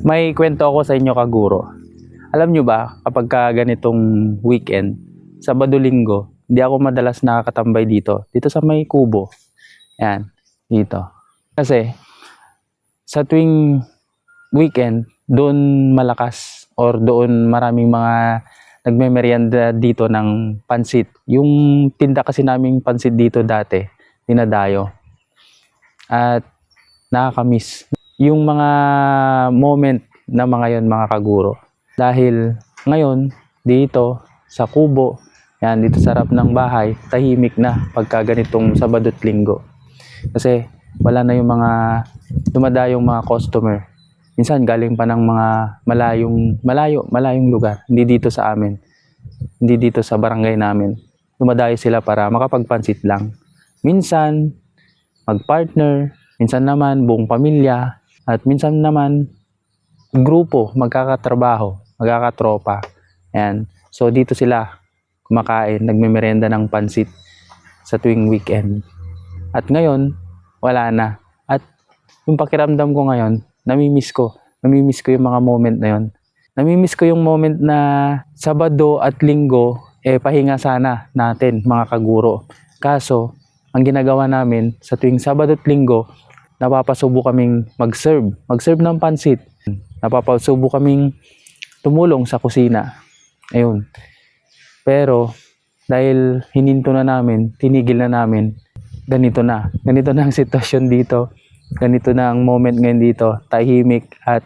May kwento ako sa inyo, kaguro. Alam nyo ba, kapag ganitong weekend, Sabado Linggo, hindi ako madalas nakakatambay dito. Dito sa may kubo. Yan, dito. Kasi, sa tuwing weekend, doon malakas or doon maraming mga nagmemeryenda dito ng pansit. Yung tinda kasi naming pansit dito dati, dinadayo. At nakakamiss yung mga moment na mga yon, mga kaguro. Dahil ngayon, dito sa kubo, yan, dito sa harap ng bahay, tahimik na pagka ganitong Sabado at Linggo. Kasi wala na yung mga dumadayong mga customer. Minsan galing pa ng mga malayong lugar. Hindi dito sa amin. Hindi dito sa barangay namin. Dumadayo sila para makapagpansit lang. Minsan, magpartner. Minsan naman, buong pamilya. At minsan naman, grupo, magkakatrabaho, magkakatropa. Ayan. So, dito sila kumakain, nagmemerenda ng pansit sa tuwing weekend. At ngayon, wala na. At yung pakiramdam ko ngayon, namimiss ko. Namimiss ko yung mga moment na yon. Namimiss ko yung moment na Sabado at Linggo, pahinga sana natin, mga kaguro. Kaso, ang ginagawa namin sa tuwing Sabado at Linggo, napapasubo kaming mag-serve ng pansit. Napapasubo kaming tumulong sa kusina. Ayun. Pero, dahil hininto na namin, tinigil na namin, ganito na. Ganito na ang sitwasyon dito. Ganito na ang moment ngayon dito. Tahimik at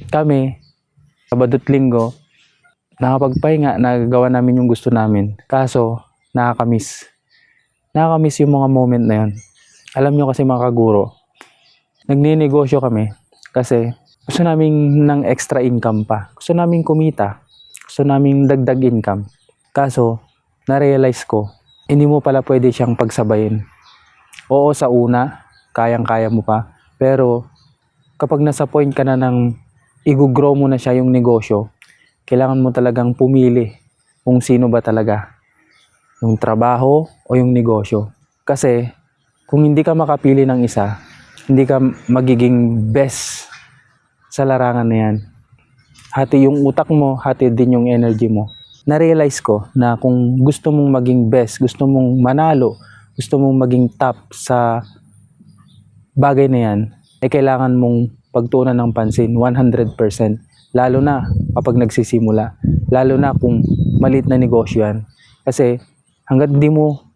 kami, Sabado at Linggo, nakapagpahinga, nagagawa namin yung gusto namin. Kaso, nakakamiss. Nakakamiss yung mga moment na yun. Alam nyo kasi, mga kaguro, nagninegosyo kami kasi gusto namin ng extra income pa. Gusto namin kumita. Gusto namin dagdag income. Kaso, na-realize ko, hindi mo pala pwede siyang pagsabayin. Oo, sa una, kayang-kaya mo pa. Pero, kapag nasa point ka na ng i-grow mo na siya yung negosyo, kailangan mo talagang pumili kung sino ba talaga. Yung trabaho o yung negosyo. Kasi, kung hindi ka makapili ng isa, hindi ka magiging best sa larangan na yan. Hati yung utak mo, hati din yung energy mo. Na-realize ko na kung gusto mong maging best, gusto mong manalo, gusto mong maging top sa bagay na yan, kailangan mong pagtuunan ng pansin 100%. Lalo na kapag nagsisimula. Lalo na kung maliit na negosyo yan. Kasi hanggat di mo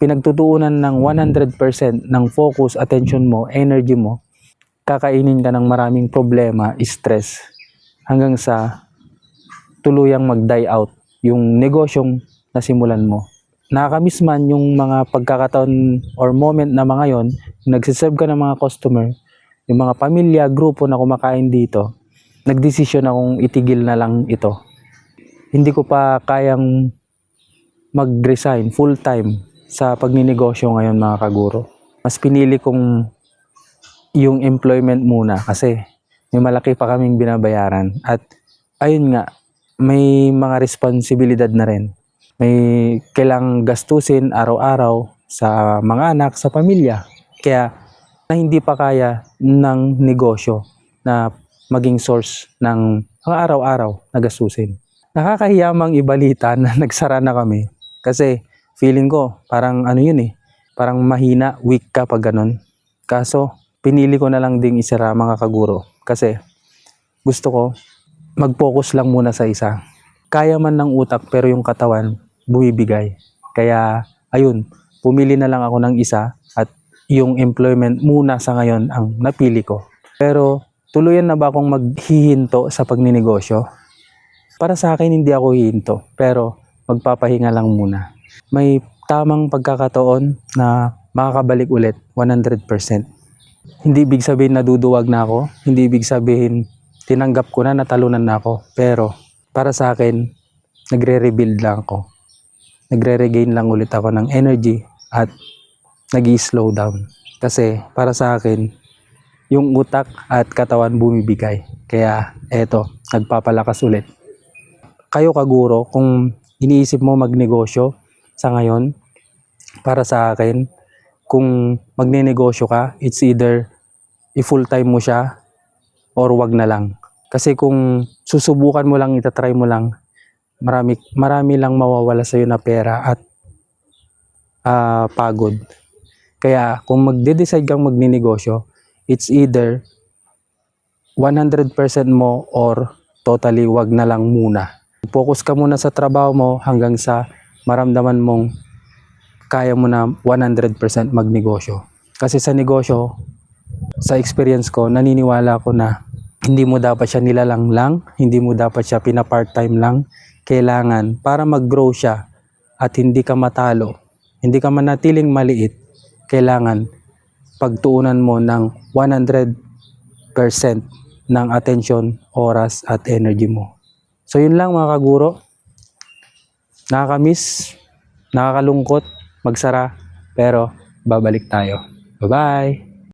pinagtutuunan ng 100% ng focus, attention mo, energy mo, kakainin ka ng maraming problema, stress, hanggang sa tuluyang mag-die out yung negosyong nasimulan mo. Nakakamiss man yung mga pagkakataon or moment na mga yon, nagsiserve ka ng mga customer, yung mga pamilya, grupo na kumakain dito, nagdesisyon akong itigil na lang ito. Hindi ko pa kayang mag-resign full time sa pagninegosyo ngayon, mga kaguro. Mas pinili kong yung employment muna kasi may malaki pa kaming binabayaran. At ayun nga, may mga responsibilidad na rin. May kailangang gastusin araw-araw sa mga anak, sa pamilya. Kaya na hindi pa kaya ng negosyo na maging source ng mga araw-araw na gastusin. Nakakahiyamang ibalita na nagsara na kami kasi feeling ko parang ano yun parang mahina, weak ka pag ganun. Kaso pinili ko na lang ding isara, mga kaguro, kasi gusto ko mag-focus lang muna sa isa. Kaya man ng utak pero yung katawan bumibigay. Kaya ayun, pumili na lang ako ng isa at yung employment muna sa ngayon ang napili ko. Pero tuluyan na ba akong maghihinto sa pagninegosyo? Para sa akin hindi ako hihinto, pero magpapahinga lang muna. May tamang pagkakataon na makakabalik ulit 100%. Hindi ibig sabihin naduduwag na ako, hindi ibig sabihin tinanggap ko na natalunan na ako. Pero para sa akin, nagre-rebuild lang ako. Nagre-regain lang ulit ako ng energy at nag-i-slow down. Kasi para sa akin, yung utak at katawan bumibigay. Kaya eto, nagpapalakas ulit. Kayo, kaguro, kung iniisip mo magnegosyo sa ngayon, para sa akin, kung magnenegosyo ka, it's either i-full time mo siya or wag na lang. Kasi kung susubukan mo lang, itatry mo lang, marami lang mawawala sa'yo na pera at pagod. Kaya kung magde-decide kang magninegosyo, it's either 100% mo or totally wag na lang muna. Focus ka muna sa trabaho mo hanggang sa maramdaman mong kaya mo na 100% magnegosyo. Kasi sa negosyo, sa experience ko, naniniwala ko na hindi mo dapat siya nilalang lang, hindi mo dapat siya pina-part-time lang. Kailangan para mag-grow siya at hindi ka matalo, hindi ka manatiling maliit, kailangan pagtuunan mo ng 100% ng attention, oras at energy mo. So yun lang mga kaguro. Nakakamiss, nakakalungkot, magsara, pero babalik tayo. Bye-bye!